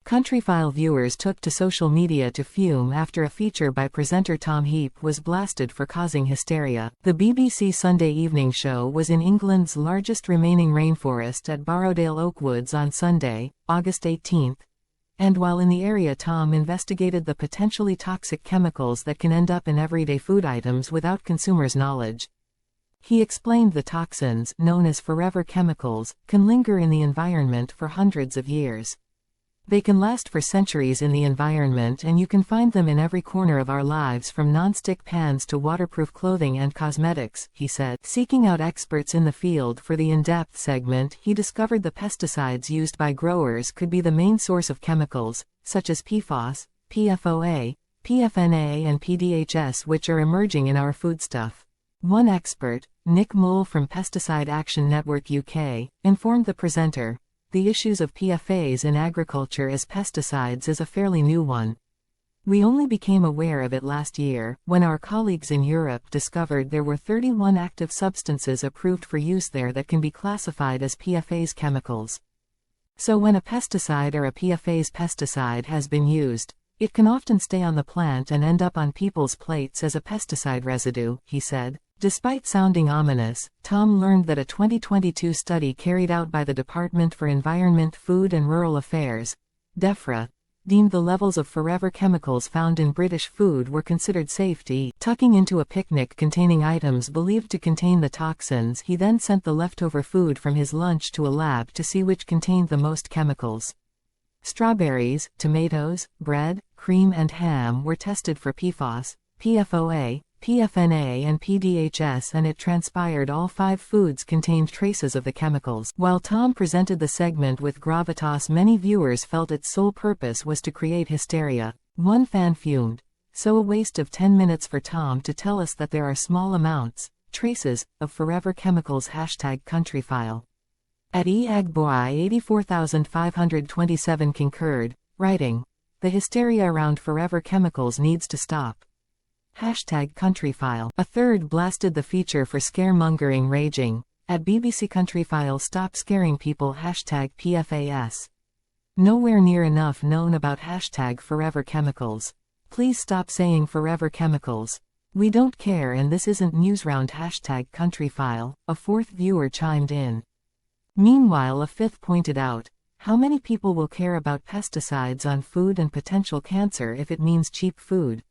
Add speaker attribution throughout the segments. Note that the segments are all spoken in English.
Speaker 1: Countryfile viewers took to social media to fume after a feature by presenter Tom Heap was blasted for causing hysteria. The BBC Sunday evening show was in England's largest remaining rainforest at Borrowdale Oakwoods on Sunday, August 18, and while in the area Tom investigated the potentially toxic chemicals that can end up in everyday food items without consumers' knowledge. He explained the toxins, known as forever chemicals, can linger in the environment for hundreds of years. They can last for centuries in the environment, and you can find them in every corner of our lives, from non-stick pans to waterproof clothing and cosmetics, he said. Seeking out experts in the field for the in-depth segment, he discovered the pesticides used by growers could be the main source of chemicals, such as PFOS, PFOA, PFNA and PDHS, which are emerging in our foodstuff. One expert, Nick Mole from Pesticide Action Network UK, informed the presenter, "The issues of PFAS in agriculture as pesticides is a fairly new one. We only became aware of it last year, when our colleagues in Europe discovered there were 31 active substances approved for use there that can be classified as PFAS chemicals. So when a pesticide or a PFAS pesticide has been used, it can often stay on the plant and end up on people's plates as a pesticide residue," he said. Despite sounding ominous, Tom learned that a 2022 study carried out by the Department for Environment, Food and Rural Affairs, DEFRA, deemed the levels of forever chemicals found in British food were considered safe to eat. Tucking into a picnic containing items believed to contain the toxins, he then sent the leftover food from his lunch to a lab to see which contained the most chemicals. Strawberries, tomatoes, bread, cream and ham were tested for PFOS, PFOA, PFNA and PDHS, and it transpired all 5 foods contained traces of the chemicals. While Tom presented the segment with gravitas, many viewers felt its sole purpose was to create hysteria. One fan fumed, "So a waste of 10 minutes for Tom to tell us that there are small amounts, traces, of forever chemicals." #Countryfile. At eAgboy 84527 concurred, writing, "The hysteria around forever chemicals needs to stop." #Countryfile. A third blasted the feature for scaremongering, raging, at BBC Countryfile, "Stop scaring people." #PFAS. Nowhere near enough known about #forever chemicals. Please stop saying forever chemicals. We don't care, and this isn't newsround. #Countryfile. A fourth viewer chimed in. Meanwhile, a fifth pointed out, "How many people will care about pesticides on food and potential cancer if it means cheap food?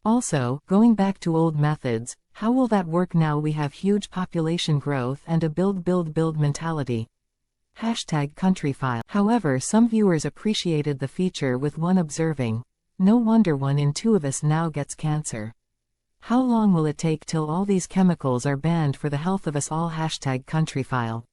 Speaker 1: Also, going back to old methods, how will that work now we have huge population growth and a build mentality?" #Countryfile. However, some viewers appreciated the feature, with one observing, "No wonder 1 in 2 of us now gets cancer. How long will it take till all these chemicals are banned for the health of us all?" #Countryfile.